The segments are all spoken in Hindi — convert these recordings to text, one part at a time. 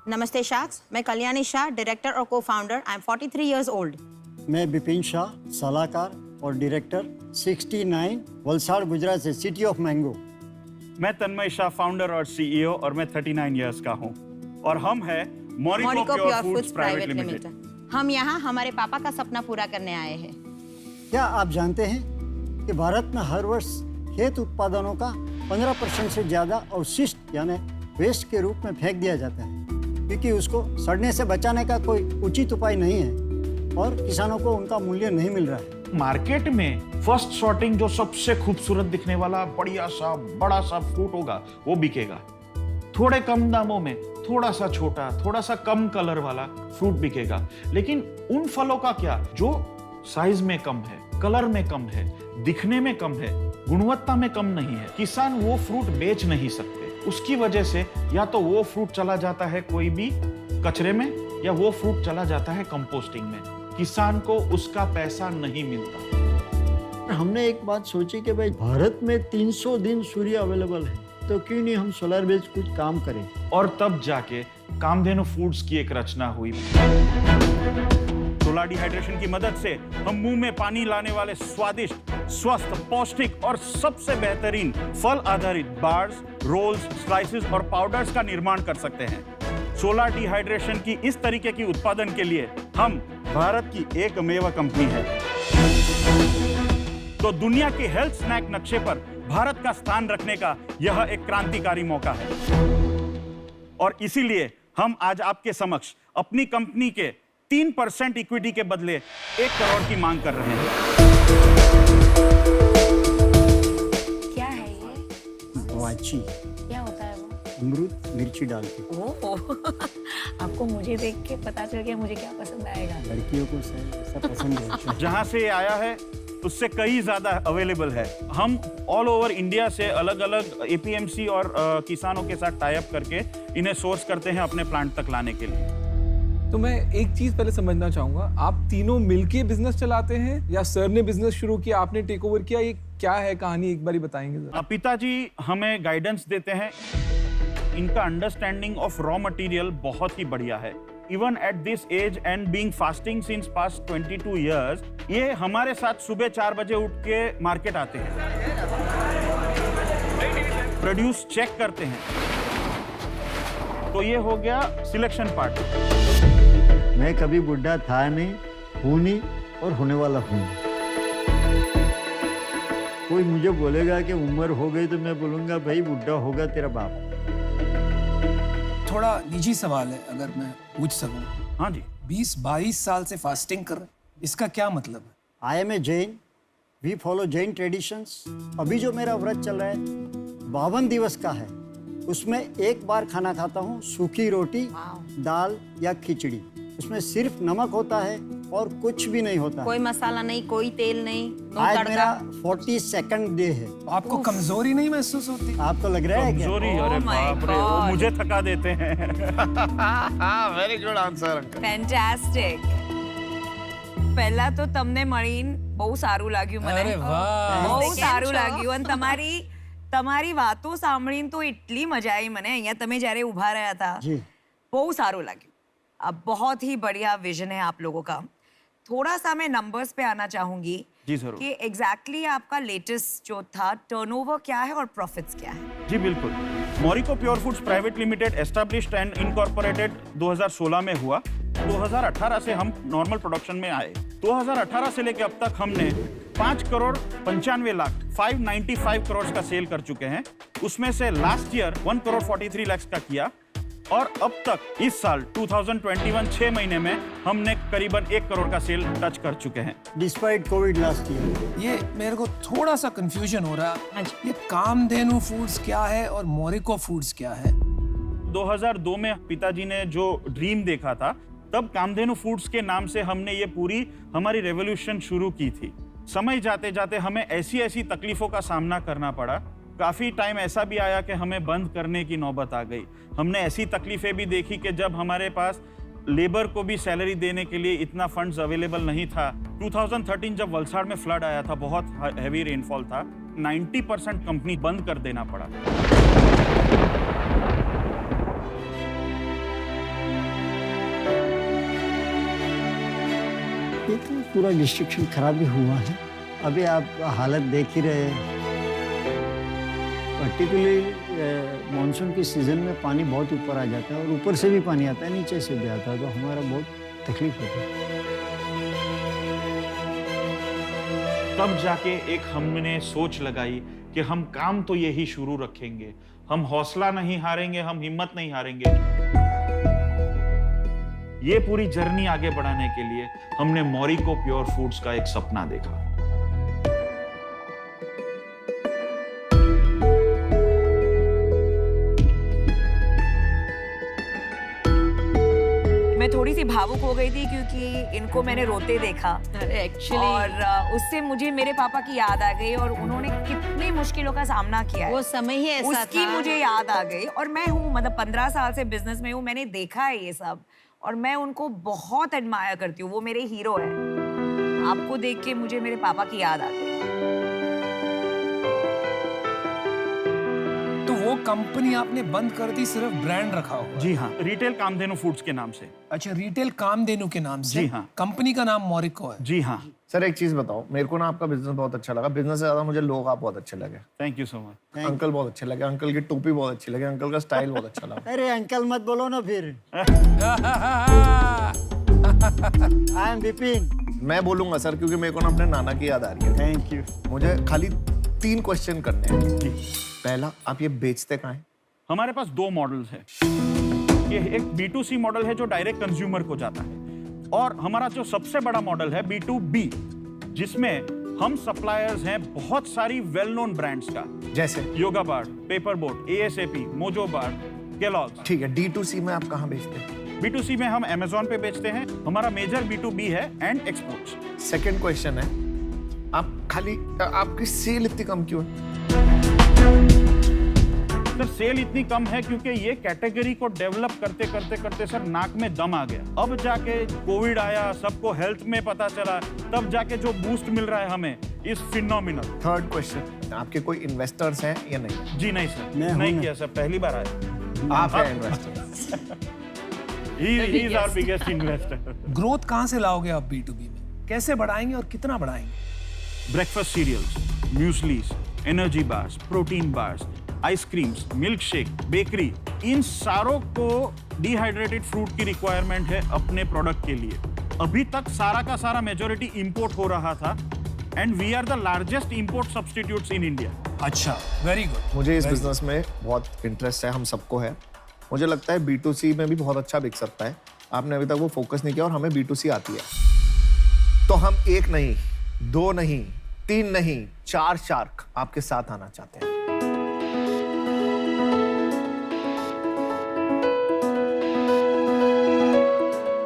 नमस्ते शाक्स, मैं कल्याणी शाह, डायरेक्टर और co-founder. I am 43 years old। मैं बिपिन शाह, सलाहकार और डायरेक्टर, 69, वलसाड़ गुजरात से, सिटी ऑफ मैंगो। मैं तन्मय शाह, फाउंडर और सीईओ, और मैं 39 इयर्स का हूँ और हम हैं मोरिको प्योर फूड्स प्राइवेट लिमिटेड। हम यहाँ हमारे पापा का सपना पूरा करने आए हैं। क्या आप जानते हैं कि भारत में हर वर्ष खेत उत्पादनों का 15% से ज़्यादा अवशिष्ट यानी वेस्ट के रूप में फेंक दिया जाता है, क्योंकि उसको सड़ने से बचाने का कोई उचित उपाय नहीं है और किसानों को उनका मूल्य नहीं मिल रहा है। मार्केट में फर्स्ट सॉर्टिंग जो सबसे खूबसूरत दिखने वाला बढ़िया सा बड़ा सा फ्रूट होगा वो बिकेगा। थोड़े कम दामों में थोड़ा सा छोटा, थोड़ा सा कम कलर वाला फ्रूट बिकेगा। लेकिन उन फलों का क्या जो साइज में कम है, कलर में कम है, दिखने में कम है, गुणवत्ता में कम नहीं है, किसान वो फ्रूट बेच नहीं सकते। उसकी वजह से या तो वो फ्रूट चला जाता है कोई भी कचरे में, या वो फ्रूट चला जाता है कंपोस्टिंग में। किसान को उसका पैसा नहीं मिलता। हमने एक बात सोची कि भाई भारत में 300 दिन सूर्य अवेलेबल है, तो क्यों नहीं हम सोलर बेस्ड कुछ काम करें। और तब जाके कामधेनु फूड्स की एक रचना हुई। सोलर डिहाइड्रेशन की मदद से हम मुंह में पानी लाने वाले स्वादिष्ट, स्वस्थ, पौष्टिक और सबसे बेहतरीन फल आधारित बार्स, रोल्स, स्लाइसेस और पाउडर्स का निर्माण कर सकते हैं। सोलर डिहाइड्रेशन की इस तरीके की उत्पादन के लिए हम भारत की एकमेव कंपनी है। तो दुनिया के हेल्थ स्नैक नक्शे पर भारत का स्थान रखने का यह एक क्रांतिकारी मौका है और इसीलिए हम आज आपके समक्ष अपनी कंपनी के 3% इक्विटी के बदले 1 करोड़ की मांग कर रहे हैं। क्या है ये? वाची, क्या होता है वो? अमरूद मिर्ची डाल के। ओह, आपको मुझे देख के पता चल गया मुझे क्या पसंद आएगा। लड़कियों को ऐसा पसंद है। जहां से ये आया है उससे कई ज्यादा अवेलेबल है। हम ऑल ओवर इंडिया से अलग अलग एपीएमसी और किसानों के साथ टाई अप करके इन्हें सोर्स करते हैं अपने प्लांट तक लाने के लिए। तो मैं एक चीज पहले समझना चाहूंगा, आप तीनों मिलके बिजनेस चलाते हैं या सर ने बिजनेस शुरू किया, आपने टेक ओवर किया, ये क्या है कहानी, एक बारी बताएंगे जरा? पिताजी हमें गाइडेंस देते हैं। इनका अंडरस्टैंडिंग ऑफ रॉ मटेरियल बहुत ही बढ़िया है। Even at this age and being fasting since past 22 years, ये हमारे साथ सुबह 4 बजे उठ के मार्केट आते हैं, प्रोड्यूस चेक करते हैं। तो ये हो गया सिलेक्शन पार्ट। मैं कभी बुढ़ा था नहीं, हूँ नहीं और होने वाला हूँ। कोई मुझे बोलेगा कि उम्र हो गई तो मैं बोलूंगा भाई बुढ़ा होगा तेरा बाप। थोड़ा निजी सवाल है अगर मैं पूछ सकूं। हाँ जी। 20-22 साल से फास्टिंग कर रहे, इसका क्या मतलब है? I am a Jain, we follow Jain traditions. अभी जो मेरा व्रत चल रहा है 52 दिवस का है, उसमें एक बार खाना खाता हूँ, सूखी रोटी, दाल या खिचड़ी। उसमें सिर्फ नमक होता है और कुछ भी नहीं होता। कोई मसाला नहीं, कोई तेल नहीं, नो आज तड़का। मेरा 42nd डे है। आपको कमजोरी नहीं महसूस होती? आपको लग रहा है क्या? कमजोरी? अरे Oh my बाप रे, वो God. मुझे थका देते हैं। Very good answer uncle. Fantastic. પહેલા તો તમને મળીને બહુ સારું લાગ્યું મને। અરે વાહ, બહુ કેમ સારું છો? લાગ્યું અને તમારી વાતો સાંભળીને તો એટલી મજા આવી મને। અહીંયા તમે જ્યારે ઊભા રહ્યા હતા जी। બહુ સારું લાગ્યું। अब बहुत ही बढ़िया विजन है आप लोगों का। थोड़ा सा मैं नंबर्स पे आना चाहूंगी जी जरूर। कि एग्जैक्टली आपका लेटेस्ट जो था टर्नओवर क्या है और प्रॉफिट्स क्या है? जी बिल्कुल। Moriko pure foods private limited established and incorporated 2016 में हुआ। 2018 से हम नॉर्मल प्रोडक्शन में आए। 2018 से लेकर अब तक हमने 5 करोड़ 95 लाख 595 करोड़ का सेल कर चुके हैं। उसमें से लास्ट ईयर 1 करोड़ 43 लाख का किया और अब तक इस साल 2021 6 महीने में हमने करीबन 1 करोड़ का सेल टच कर चुके हैं। Despite Covid last year. ये मेरे को थोड़ा सा कंफ्यूजन हो रहा है। ये कामधेनु फूड्स क्या है और मोरिको फूड्स क्या है? 2002 में पिताजी ने जो ड्रीम देखा था, तब कामधेनु फूड्स के नाम से हमने ये पूरी हमारी रेवोल्यूशन शुरू की थी। समय जाते जाते हमें ऐसी ऐसी तकलीफों का सामना करना पड़ा। काफ़ी टाइम ऐसा भी आया कि हमें बंद करने की नौबत आ गई। हमने ऐसी तकलीफें भी देखी कि जब हमारे पास लेबर को भी सैलरी देने के लिए इतना फंड्स अवेलेबल नहीं था। 2013 जब वलसाड़ में फ्लड आया था, बहुत हैवी रेनफॉल था, 90% कंपनी बंद कर देना पड़ा। ये तो पूरा डिस्ट्रिक्शन खराब ही हुआ है। अभी आप हालत देख ही रहे हैं, पर्टिकुलरली मानसून की सीज़न में पानी बहुत ऊपर आ जाता है और ऊपर से भी पानी आता है, नीचे से भी आता है, तो हमारा बहुत तकलीफ होती है। तब जाके एक हमने सोच लगाई कि हम काम तो यही शुरू रखेंगे, हम हौसला नहीं हारेंगे, हम हिम्मत नहीं हारेंगे। ये पूरी जर्नी आगे बढ़ाने के लिए हमने मौरिको प्योर फूड्स का एक सपना देखा। मैं थोड़ी सी भावुक हो गई थी क्योंकि इनको मैंने रोते देखा और उससे मुझे मेरे पापा की याद आ गई और उन्होंने कितनी मुश्किलों का सामना किया है। वो समय ही ऐसा उसकी था। मुझे याद आ गई और मैं हूँ मतलब 15 साल से बिजनेस में हूँ, मैंने देखा है ये सब और मैं उनको बहुत एडमायर करती हूँ, वो मेरे हीरो है। आपको देख के मुझे मेरे पापा की याद आ गई। तो वो कंपनी आपने बंद कर दी, सिर्फ ब्रांड रखा हुआ? जी हाँ, रिटेल कामधेनु फूड्स के नाम से। अच्छा, रिटेल कामधेनु के नाम से? जी हाँ। कंपनी का नाम मौरिको है? जी हाँ। सर एक चीज बताओ, मेरे को ना आपका बिजनेस बहुत अच्छा लगा। बिजनेस से ज्यादा मुझे लोग आप बहुत अच्छे लगे। Thank you so much. Uncle बहुत अच्छे लगे, अंकल की टोपी बहुत अच्छी लगी, अंकल का स्टाइल बहुत अच्छा लगा। अरे अंकल मत बोलो ना फिर। I am Vipin. मैं बोलूंगा सर, क्योंकि मेरे को ना अपने नाना की याद आ रही है। Thank you. मुझे खाली 3 क्वेश्चन करने हैं। पहला, आप ये बेचते कहाँ हैं? हमारे पास 2 मॉडल्स हैं। ये एक B2C मॉडल है जो डायरेक्ट कंज्यूमर को जाता है और हमारा जो सबसे बड़ा मॉडल है B2B, जिसमें हम सप्लायर्स हैं बहुत सारी वेल नोन ब्रांड्स का, जैसे? योगा बार, पेपर बोट, ASAP, मोजो बार, केलॉग्स। ठीक है, D2C में आप कहाँ बेचते हैं? B2C में हम Amazon पे बेचते हैं। हमारा मेजर B2B है एंड एक्सपोर्ट्स। सेकंड क्वेश्चन है, आपकी सेल इतनी कम क्यों है? सर सेल इतनी कम है क्योंकि ये कैटेगरी को डेवलप करते करते करते सर नाक में दम आ गया। अब जाके कोविड आया, सबको हेल्थ में पता चला, तब जाके जो बूस्ट मिल रहा है हमें इज फिनोमिनल। थर्ड क्वेश्चन, आपके कोई इन्वेस्टर्स हैं या नहीं? जी नहीं सर, मैं हूं नहीं ना। किया सर, पहली बार आया। आप हैं investor? He is our biggest investor. Growth कहाँ से लाओगे आप B2B में? कैसे बढ़ाएंगे और कितना बढ़ाएंगे? Breakfast cereals, mueslis, energy bars, protein bars, ice creams, milkshake, bakery, इन सारों को डिहाइड्रेटेड फ्रूट की रिक्वायरमेंट है अपने प्रोडक्ट के लिए। अभी तक सारा का सारा मेजॉरिटी इंपोर्ट हो रहा था and we are the largest import substitutes in India. अच्छा, वेरी गुड। मुझे इस बिजनेस में बहुत इंटरेस्ट है, हम सबको है। मुझे लगता है B2C में भी बहुत अच्छा बिक सकता है। आपने अभी तक वो फोकस नहीं किया और हमें B2C आती है। तो हम 1 नहीं, 2 नहीं, 3 नहीं, 4 शार्क आपके साथ आना चाहते हैं।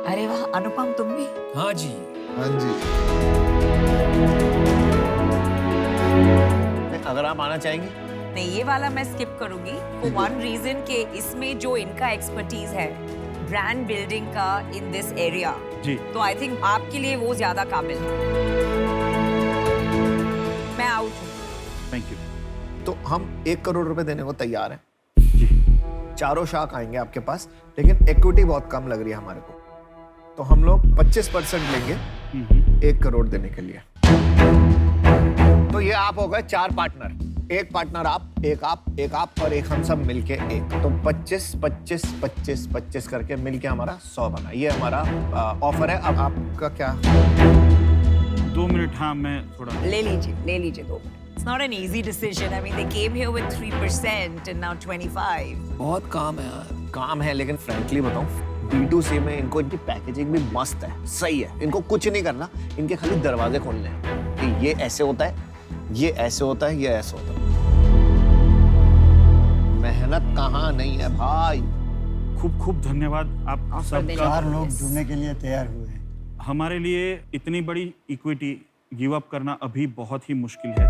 अरे वाह अनुपम, तुम भी? हाँ जी। हाँ जी। अगर आप आना चाहेंगे? नहीं, ये वाला मैं स्किप करूंगी फॉर वन रीजन के इसमें जो इनका एक्सपर्टीज है ब्रांड बिल्डिंग का इन दिस एरिया, जी। तो आई थिंक आपके लिए वो ज्यादा काबिल है। मैं आउट हूँ। Thank you. तो हम 1 करोड़ रुपए देने को तैयार हैं। जी। 4 शार्क आएंगे आपके पास, लेकिन इक्विटी बहुत कम लग रही है हमारे को, तो हम लोग 25% लेंगे 1 करोड़ देने के लिए। तो ये आप हो गए 4 पार्टनर, 1 पार्टनर आप, एक आप और एक हम सब मिलके 1, तो 25, 25, 25, 25 करके मिलके हमारा 100 बना। ये हमारा ऑफर है। अब आपका क्या? 2 मिनट। हाँ, मैं थोड़ा ले लीजिए 2 minute. It's not an easy decision. I mean, they came here with 3% and now 25. बहुत काम है यार। काम है, लेकिन फ्रैंकली बताऊं, B2C में इनको इनकी पैकेजिंग भी मस्त है, सही है। इनको कुछ नहीं करना, इनके खाली दरवाजे खोलने हैं कि ये ऐसे होता है, ये ऐसे होता है, ये ऐसे होता है। मेहनत कहाँ नहीं है भाई। खूब खूब धन्यवाद आप सबका। 4 लोग जुड़ने के लिए तैयार हुए हैं। हमारे लिए इतनी बड़ी इक्विटी गिव अप करना अभी बहुत ही मुश्किल है।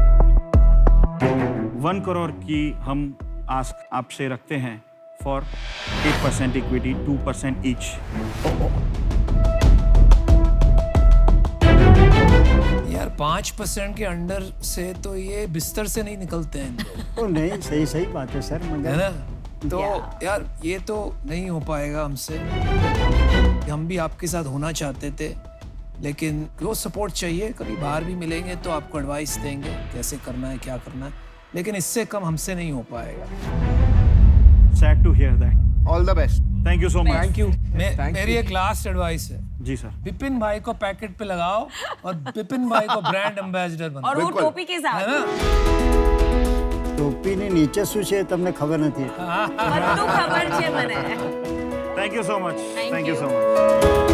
1 करोड़ की हम आस्क आपसे रखते हैं फॉर 8% इक्विटी, 2% ईच। यार 5% के अंडर से तो ये बिस्तर से नहीं निकलते हैं। तो नहीं, सही बात है सर, है मगर ना? तो यार ये तो नहीं हो पाएगा हमसे। हम भी आपके साथ होना चाहते थे, लेकिन वो सपोर्ट चाहिए। कभी बाहर भी मिलेंगे तो आपको एडवाइस देंगे कैसे करना है, क्या करना है, लेकिन इससे कम हमसे नहीं हो पाएगा। Sad to hear that. All the best. Thank you so much. Thank you. मेरी एक लास्ट एडवाइस है, जी सर। विपिन भाई को पैकेट पे लगाओ और विपिन भाई को ब्रांड एम्बेसडर बनाओ, और वो टोपी के है साथ ना? ટોપીની નીચે શું છે તમને ખબર નથી. બધું ખબર છે મને. Thank you so much. Thank thank you you. So much.